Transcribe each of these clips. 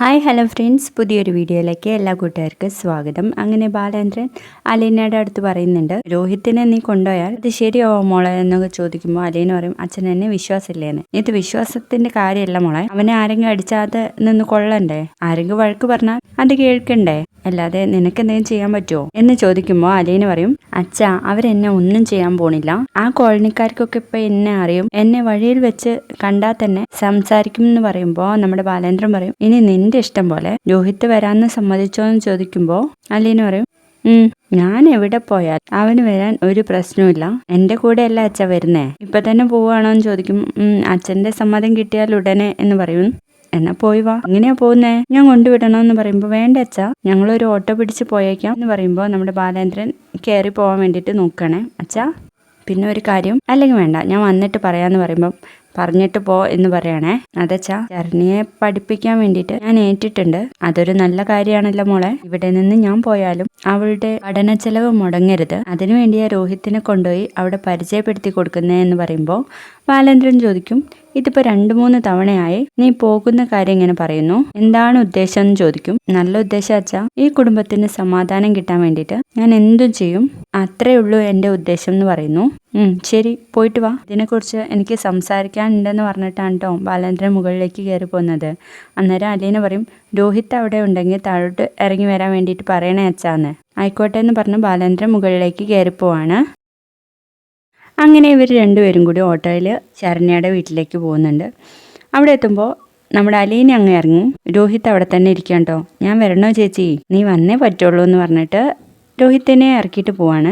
Hi hello friends, പുതിയൊരു വീഡിയോയിലേക്ക് എല്ലാ കൂട്ടുകാർക്കും സ്വാഗതം. അങ്ങനെ ബാലേന്ദ്രൻ അലീനയുടെ അടുത്ത് പറയുന്നുണ്ട്, രോഹിത്തിനെ നീ കൊണ്ടുപോയാൽ അത് ശരിയാവോ മോളെ എന്നൊക്കെ ചോദിക്കുമ്പോൾ അലീന പറയും, അച്ഛൻ എന്നെ വിശ്വാസമില്ലേന്ന്. ഇത് വിശ്വാസത്തിന്റെ കാര്യമല്ല മോളെ, അവനെ ആരെങ്കിലും അടിച്ചാതെ നിന്ന് കൊള്ളണ്ടേ, ആരെങ്കിലും വഴക്ക് പറഞ്ഞാൽ അത് കേൾക്കണ്ടേ, അല്ലാതെ നിനക്ക് എന്തെങ്കിലും ചെയ്യാൻ പറ്റുമോ എന്ന് ചോദിക്കുമ്പോൾ അലീന പറയും, അച്ഛാ അവരെന്നെ ഒന്നും ചെയ്യാൻ പോണില്ല. ആ കോളനിക്കാർക്കൊക്കെ ഇപ്പൊ എന്നെ അറിയും, എന്നെ വഴിയിൽ വെച്ച് കണ്ടാൽ തന്നെ സംസാരിക്കും എന്ന് പറയുമ്പോൾ നമ്മുടെ ബാലേന്ദ്രൻ പറയും, ഇനി നിന്റെ ഇഷ്ടം പോലെ രോഹിത് വരാന്ന് സമ്മതിച്ചോ എന്ന് ചോദിക്കുമ്പോൾ അലീന പറയും, ഞാൻ എവിടെ പോയാൽ അവന് വരാൻ ഒരു പ്രശ്നമില്ല, എന്റെ കൂടെ അല്ല അച്ഛ വരുന്നേ, ഇപ്പൊ തന്നെ പോവാണോ എന്ന് ചോദിക്കും. അച്ഛന്റെ സമ്മതം കിട്ടിയാൽ ഉടനെ എന്ന് പറയും. എന്നാ പോയി വാ. എങ്ങനെയാ പോകുന്നേ, ഞാൻ കൊണ്ടുവിടണോ എന്ന് പറയുമ്പോൾ വേണ്ട അച്ഛാ, ഞങ്ങളൊരു ഓട്ടോ പിടിച്ച് പോയേക്കാം എന്ന് പറയുമ്പോൾ നമ്മുടെ ബാലേന്ദ്രൻ കയറി പോകാൻ വേണ്ടിയിട്ട് നോക്കണേ. അച്ഛാ പിന്നെ ഒരു കാര്യം, അല്ലെങ്കിൽ വേണ്ട ഞാൻ വന്നിട്ട് പറയാന്ന് പറയുമ്പോൾ പറഞ്ഞിട്ട് പോ എന്ന് പറയണേ. അതച്ചാ ചരണിയെ പഠിപ്പിക്കാൻ വേണ്ടിയിട്ട് ഞാൻ ഏറ്റിട്ടുണ്ട്, അതൊരു നല്ല കാര്യമാണല്ലോ മോളെ. ഇവിടെ നിന്ന് ഞാൻ പോയാലും അവളുടെ പഠന ചെലവ് മുടങ്ങരുത്, അതിനുവേണ്ടിയാ രോഹിത്തിനെ കൊണ്ടുപോയി അവിടെ പരിചയപ്പെടുത്തി കൊടുക്കുന്നേ എന്ന് പറയുമ്പോൾ ബാലേന്ദ്രൻ ചോദിക്കും, ഇതിപ്പോ 2-3 തവണയായി നീ പോകുന്ന കാര്യം ഇങ്ങനെ പറയുന്നു, എന്താണ് ഉദ്ദേശം എന്ന് ചോദിക്കും. നല്ല ഉദ്ദേശം അച്ഛാ, ഈ കുടുംബത്തിന് സമാധാനം കിട്ടാൻ വേണ്ടിയിട്ട് ഞാൻ എന്തും ചെയ്യും, അത്രേ ഉള്ളൂ എന്റെ ഉദ്ദേശം എന്ന് പറയുന്നു. ശരി പോയിട്ട് വാ, ഇതിനെക്കുറിച്ച് എനിക്ക് സംസാരിക്കാനുണ്ടെന്ന് പറഞ്ഞിട്ടാണ് കേട്ടോ ബാലേന്ദ്രൻ മുകളിലേക്ക് കയറി പോകുന്നത്. അന്നേരം അലീന പറയും, രോഹിത് അവിടെ ഉണ്ടെങ്കിൽ താഴോട്ട് ഇറങ്ങി വരാൻ വേണ്ടിയിട്ട് പറയണേ അച്ഛാന്ന്. ആയിക്കോട്ടെ എന്ന് പറഞ്ഞ് ബാലേന്ദ്രൻ മുകളിലേക്ക് കയറി പോവാണ്. അങ്ങനെ ഇവർ രണ്ടുപേരും കൂടി ഓട്ടോയിൽ ശരണ്യയുടെ വീട്ടിലേക്ക് പോകുന്നുണ്ട്. അവിടെ എത്തുമ്പോൾ നമ്മുടെ അലീന അങ്ങ് ഇറങ്ങും, രോഹിത് അവിടെ തന്നെ ഇരിക്കാം കേട്ടോ, ഞാൻ വരണോ ചേച്ചി, നീ വന്നേ പറ്റുള്ളൂ എന്ന് പറഞ്ഞിട്ട് രോഹിത്തിനെ ഇറക്കിയിട്ട് പോവാണ്.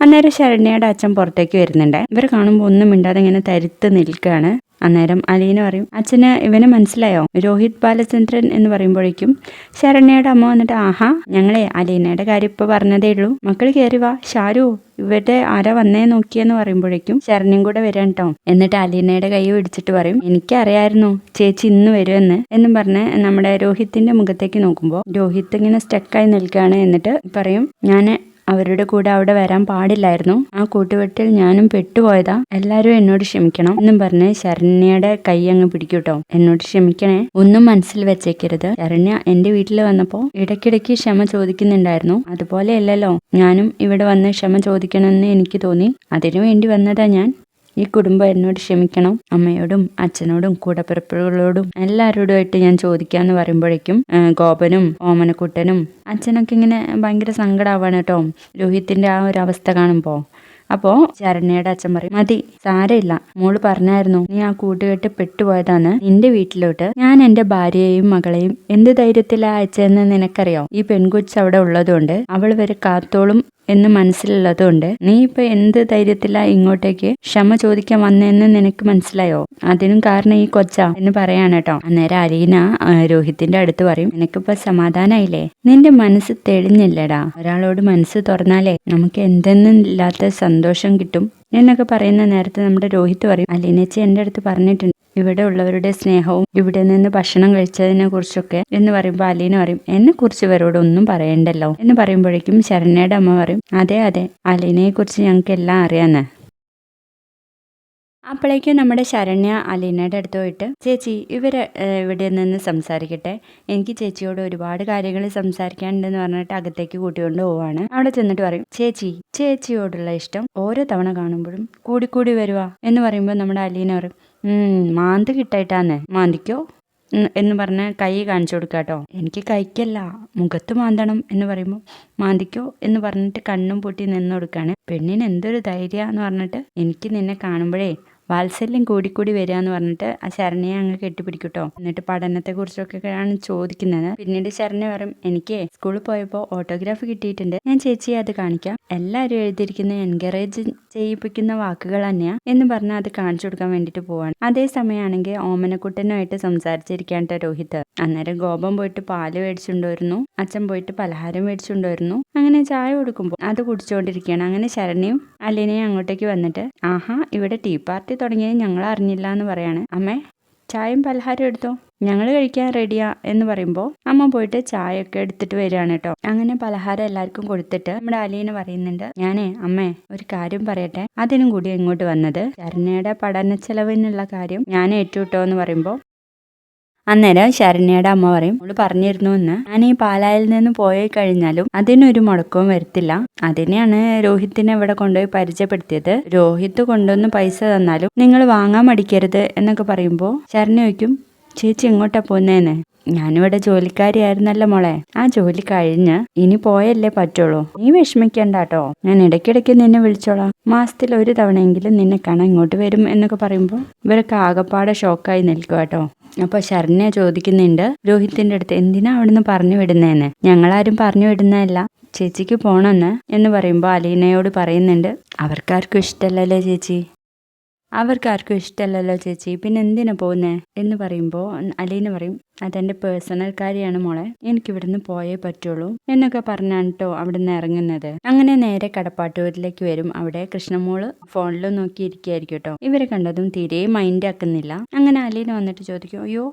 അന്നേരം ശരണ്യയുടെ അച്ഛൻ പുറത്തേക്ക് വരുന്നുണ്ട്. ഇവർ കാണുമ്പോൾ ഒന്നും മിണ്ടാതെ ഇങ്ങനെ തരുത്ത് നിൽക്കുകയാണ്. അന്നേരം അലീന പറയും, അച്ഛന് ഇവനെ മനസ്സിലായോ, രോഹിത് ബാലചന്ദ്രൻ എന്ന് പറയുമ്പോഴേക്കും ശരണ്യയുടെ അമ്മ വന്നിട്ട്, ആഹാ ഞങ്ങളെ അലീനയുടെ കാര്യം ഇപ്പൊ പറഞ്ഞതേ ഉള്ളൂ, മക്കൾ കയറി വാ, ഷാരു ഇവരുടെ ആരാ വന്നേ നോക്കിയെന്ന് പറയുമ്പോഴേക്കും ശരണ്യം കൂടെ വരാൻ കേട്ടോ. എന്നിട്ട് അലീനയുടെ കൈ പിടിച്ചിട്ട് പറയും, എനിക്കറിയായിരുന്നു ചേച്ചി ഇന്ന് വരുമെന്ന് എന്നും പറഞ്ഞ് നമ്മുടെ രോഹിത്തിന്റെ മുഖത്തേക്ക് നോക്കുമ്പോൾ രോഹിത് ഇങ്ങനെ സ്റ്റക്കായി നിൽക്കുകയാണ്. എന്നിട്ട് പറയും, ഞാൻ അവരുടെ കൂടെ അവിടെ വരാൻ പാടില്ലായിരുന്നു, ആ കൂട്ടുകെട്ടിൽ ഞാനും പെട്ടുപോയതാ, എല്ലാരും എന്നോട് ക്ഷമിക്കണം എന്നും പറഞ്ഞ് ശരണ്യയുടെ കൈ അങ്ങ് പിടിക്കൂട്ടോ. എന്നോട് ക്ഷമിക്കണേ, ഒന്നും മനസ്സിൽ വെച്ചേക്കരുത്, ശരണ്യ എന്റെ വീട്ടിൽ വന്നപ്പോ ഇടയ്ക്കിടയ്ക്ക് ക്ഷമ ചോദിക്കുന്നുണ്ടായിരുന്നു, അതുപോലെ അല്ലല്ലോ ഞാനും ഇവിടെ വന്ന് ക്ഷമ ചോദിക്കണമെന്ന് എനിക്ക് തോന്നി, അതിനു വേണ്ടി വന്നതാ ഞാൻ, ഈ കുടുംബം എന്നോട് ക്ഷമിക്കണം, അമ്മയോടും അച്ഛനോടും കൂടപ്പിറപ്പുകളോടും എല്ലാവരോടുമായിട്ട് ഞാൻ ചോദിക്കാന്ന് പറയുമ്പോഴേക്കും ഗോപനും ഓമനക്കുട്ടനും അച്ഛനൊക്കെ ഇങ്ങനെ ഭയങ്കര സങ്കടമാവാണ് കേട്ടോ രോഹിത്തിന്റെ ആ ഒരു അവസ്ഥ കാണുമ്പോൾ. അപ്പോ ശരണ്യയുടെ അച്ഛൻ പറയും, മതി സാരമില്ല, മോള് പറഞ്ഞായിരുന്നു നീ ആ കൂട്ടുകെട്ട് പെട്ടുപോയതാന്ന്, നിന്റെ വീട്ടിലോട്ട് ഞാൻ എന്റെ ഭാര്യയെയും മകളെയും എന്ത് ധൈര്യത്തിലാ അയച്ചതെന്ന് നിനക്കറിയോ, ഈ പെൺകൊച്ച് അവിടെ ഉള്ളതുകൊണ്ട് അവൾ വരെ കാത്തോളും എന്ന് മനസ്സിലുള്ളതുകൊണ്ട് നീ ഇപ്പൊ എന്ത് ധൈര്യത്തിലാ ഇങ്ങോട്ടേക്ക് ക്ഷമ ചോദിക്കാൻ വന്നതെന്ന് നിനക്ക് മനസ്സിലായോ, അതിനും കാരണം ഈ കൊച്ചാ എന്ന് പറയാണ് കേട്ടോ. അന്നേരം അലീന രോഹിത്തിന്റെ അടുത്ത് പറയും, നിനക്കിപ്പോ സമാധാനായില്ലേ, നിന്റെ മനസ്സ് തെളിഞ്ഞില്ലടാ, ഒരാളോട് മനസ്സ് തുറന്നാലേ നമുക്ക് എന്തെന്നില്ലാത്ത സന്തോഷം കിട്ടും എന്നൊക്കെ പറയുന്ന നേരത്തെ നമ്മുടെ രോഹിത് പറയും, അലീനച്ചി എന്റെ അടുത്ത് പറഞ്ഞിട്ടുണ്ട് ഇവിടെ ഉള്ളവരുടെ സ്നേഹവും ഇവിടെ നിന്ന് ഭക്ഷണം കഴിച്ചതിനെ കുറിച്ചൊക്കെ എന്ന് പറയുമ്പോൾ അലീന പറയും, എന്നെ കുറിച്ച് ഇവരോട് ഒന്നും പറയണ്ടല്ലോ എന്ന് പറയുമ്പോഴേക്കും ശരണ്യയുടെ അമ്മ പറയും, അതെ അതെ അലീനയെ കുറിച്ച് ഞങ്ങൾക്ക് എല്ലാം അറിയാന്ന്. അപ്പോഴേക്കും നമ്മുടെ ശരണ്യ അലീനയുടെ അടുത്ത് പോയിട്ട്, ചേച്ചി ഇവരെ ഇവിടെ നിന്ന് സംസാരിക്കട്ടെ, എനിക്ക് ചേച്ചിയോട് ഒരുപാട് കാര്യങ്ങൾ സംസാരിക്കാനുണ്ടെന്ന് പറഞ്ഞിട്ട് അകത്തേക്ക് കൂട്ടിക്കൊണ്ട് പോവാണ്. അവിടെ ചെന്നിട്ട് പറയും, ചേച്ചിയോടുള്ള ഇഷ്ടം ഓരോ തവണ കാണുമ്പോഴും കൂടിക്കൂടി വരുവാ എന്ന് പറയുമ്പോൾ നമ്മുടെ അലീന പറയും, മാന്ത് കിട്ടായിട്ടാന്ന്, മാന്തിക്കോ എന്ന് പറഞ്ഞ് കൈ കാണിച്ചു കൊടുക്കാട്ടോ. എനിക്ക് കൈക്കല്ല മുഖത്ത് മാന്തണം എന്ന് പറയുമ്പോൾ മാന്തിക്കോ എന്ന് പറഞ്ഞിട്ട് കണ്ണും പൂട്ടി നിന്ന് കൊടുക്കാണ്. പെണ്ണിന് എന്തൊരു ധൈര്യാന്ന് പറഞ്ഞിട്ട്, എനിക്ക് നിന്നെ കാണുമ്പോഴേ വാത്സല്യം കൂടിക്കൂടി വരിക എന്ന് പറഞ്ഞിട്ട് ആ ശരണ്യെ അങ്ങ് കെട്ടിപ്പിടിക്കൂട്ടോ. എന്നിട്ട് പഠനത്തെ കുറിച്ചൊക്കെയാണ് ചോദിക്കുന്നത്. പിന്നീട് ശരണ്യ പറയും, എനിക്ക് സ്കൂളിൽ പോയപ്പോൾ ഓട്ടോഗ്രാഫ് കിട്ടിയിട്ടുണ്ട്, ഞാൻ ചേച്ചിയെ അത് കാണിക്കാം, എല്ലാവരും എഴുതിയിരിക്കുന്ന എൻകറേജ് ചെയ്യിപ്പിക്കുന്ന വാക്കുകൾ തന്നെയാ എന്ന് പറഞ്ഞാൽ അത് കാണിച്ചു കൊടുക്കാൻ വേണ്ടിയിട്ട് പോവാണ്. അതേ സമയമാണെങ്കിൽ ഓമനക്കുട്ടനുമായിട്ട് സംസാരിച്ചിരിക്കാണ്ട് രോഹിത്. അന്നേരം ഗോപം പോയിട്ട് പാല് മേടിച്ചുകൊണ്ടുവരുന്നു, അച്ഛൻ പോയിട്ട് പലഹാരം മേടിച്ചുകൊണ്ടുവരുന്നു. അങ്ങനെ ചായ കൊടുക്കുമ്പോൾ അത് കുടിച്ചുകൊണ്ടിരിക്കുകയാണ്. അങ്ങനെ ശരണ്യയും അലീനയും അങ്ങോട്ടേക്ക് വന്നിട്ട്, ആഹാ ഇവിടെ ടീ പാർട്ടി തുടങ്ങിയത് ഞങ്ങൾ അറിഞ്ഞില്ല എന്ന് പറയാണ്. അമ്മേ ചായയും പലഹാരം എടുത്തോ, ഞങ്ങൾ കഴിക്കാൻ റെഡിയാ എന്ന് പറയുമ്പോൾ അമ്മ പോയിട്ട് ചായ ഒക്കെ എടുത്തിട്ട് വരികയാണ് കേട്ടോ. അങ്ങനെ പലഹാരം എല്ലാവർക്കും കൊടുത്തിട്ട് നമ്മുടെ അലീന പറയുന്നുണ്ട്, ഞാനേ അമ്മേ ഒരു കാര്യം പറയട്ടെ, അതിനും കൂടി ഇങ്ങോട്ട് വന്നത്, ശരണ്യയുടെ പഠന ചെലവിനുള്ള കാര്യം ഞാൻ ഏറ്റുട്ടോ എന്ന് പറയുമ്പോൾ അന്നേരം ശരണ്യയുടെ അമ്മ പറയും, അവള് പറഞ്ഞിരുന്നു എന്ന് ഞാൻ ഈ പാലായിൽ നിന്ന് പോയി കഴിഞ്ഞാലും അതിനൊരു മുടക്കവും വരത്തില്ല. അതിനെയാണ് രോഹിത്തിനെ ഇവിടെ കൊണ്ടുപോയി പരിചയപ്പെടുത്തിയത്. രോഹിത്ത് കൊണ്ടുവന്ന് പൈസ തന്നാലും നിങ്ങൾ വാങ്ങാൻ മടിക്കരുത് എന്നൊക്കെ പറയുമ്പോൾ ശരണ്യ ചോദിക്കും, ചേച്ചി എങ്ങോട്ടാ പോകുന്നേന്ന്? ഞാനിവിടെ ജോലിക്കാരിയായിരുന്നല്ലോ മോളെ, ആ ജോലി കഴിഞ്ഞ് ഇനി പോയല്ലേ പറ്റുള്ളൂ, നീ വിഷമിക്കണ്ടാട്ടോ, ഞാൻ ഇടയ്ക്കിടയ്ക്ക് നിന്നെ വിളിച്ചോളാം, മാസത്തിൽ ഒരു തവണയെങ്കിലും നിന്നെ കാണാൻ ഇങ്ങോട്ട് വരും എന്നൊക്കെ പറയുമ്പോൾ ഇവരൊക്കെ ആകപ്പാടെ ഷോക്കായി നിൽക്കുക കേട്ടോ. അപ്പൊ ശരണ്യ ചോദിക്കുന്നുണ്ട് രോഹിത്തിന്റെ അടുത്ത്, എന്തിനാ അവിടുന്ന് പറഞ്ഞു വിടുന്നേന്ന്? ഞങ്ങളാരും പറഞ്ഞു വിടുന്നതല്ല, ചേച്ചിക്ക് പോണെന്ന് എന്ന് പറയുമ്പോൾ അലീനയോട് പറയുന്നുണ്ട്, അവർക്കാർക്കും ഇഷ്ടമല്ലല്ലോ ചേച്ചി, അവർക്കാർക്കും ഇഷ്ടമല്ലല്ലോ ചേച്ചി, പിന്നെ എന്തിനാ പോകുന്നേ എന്ന് പറയുമ്പോൾ അലീന പറയും, അതെൻ്റെ പേഴ്സണൽ കാര്യമാണ് മോളെ, എനിക്കിവിടുന്ന് പോയേ പറ്റുള്ളൂ എന്നൊക്കെ പറഞ്ഞാണ് കേട്ടോ അവിടുന്ന് ഇറങ്ങുന്നത്. അങ്ങനെ നേരെ കടപ്പാട്ടൂരിലേക്ക് വരും. അവിടെ കൃഷ്ണമോള് ഫോണിൽ നോക്കിയിരിക്കുകയായിരിക്കും കേട്ടോ. ഇവരെ കണ്ടതും തീരെ മൈൻഡ് ആക്കുന്നില്ല. അങ്ങനെ അലീന വന്നിട്ട് ചോദിക്കും, അയ്യോ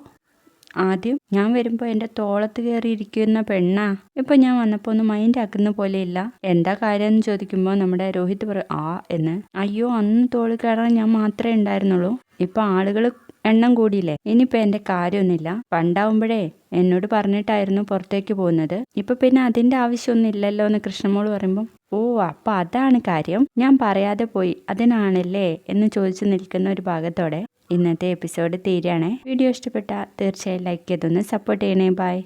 ആദ്യം ഞാൻ വരുമ്പോൾ എൻ്റെ തോളത്ത് കയറിയിരിക്കുന്ന പെണ്ണാ, ഇപ്പൊ ഞാൻ വന്നപ്പോൾ ഒന്ന് മൈൻഡ് ആക്കുന്ന പോലെ ഇല്ല, എന്താ കാര്യം എന്ന് ചോദിക്കുമ്പോൾ നമ്മുടെ രോഹിത് പറയും ആ എന്ന്. അയ്യോ അന്ന് തോള് കയറാൻ ഞാൻ മാത്രമേ ഉണ്ടായിരുന്നുള്ളൂ, ഇപ്പൊ ആളുകൾ എണ്ണം കൂടിയില്ലേ, ഇനിയിപ്പോൾ എൻ്റെ കാര്യമൊന്നുമില്ല, പണ്ടാവുമ്പോഴേ എന്നോട് പറഞ്ഞിട്ടായിരുന്നു പുറത്തേക്ക് പോകുന്നത്, ഇപ്പൊ പിന്നെ അതിൻ്റെ ആവശ്യമൊന്നും ഇല്ലല്ലോ എന്ന് കൃഷ്ണമോള് പറയുമ്പോൾ, ഓ അപ്പൊ അതാണ് കാര്യം, ഞാൻ പറയാതെ പോയി അതിനാണല്ലേ എന്ന് ചോദിച്ചു നിൽക്കുന്ന ഒരു ഭാഗത്തോടെ ഇന്നത്തെ എപ്പിസോഡ് തീരുകയാണ്. വീഡിയോ ഇഷ്ടപ്പെട്ടാൽ തീർച്ചയായും ലൈക്ക് ചെയ്തൊന്ന് സപ്പോർട്ട് ചെയ്യണേ. ബൈ.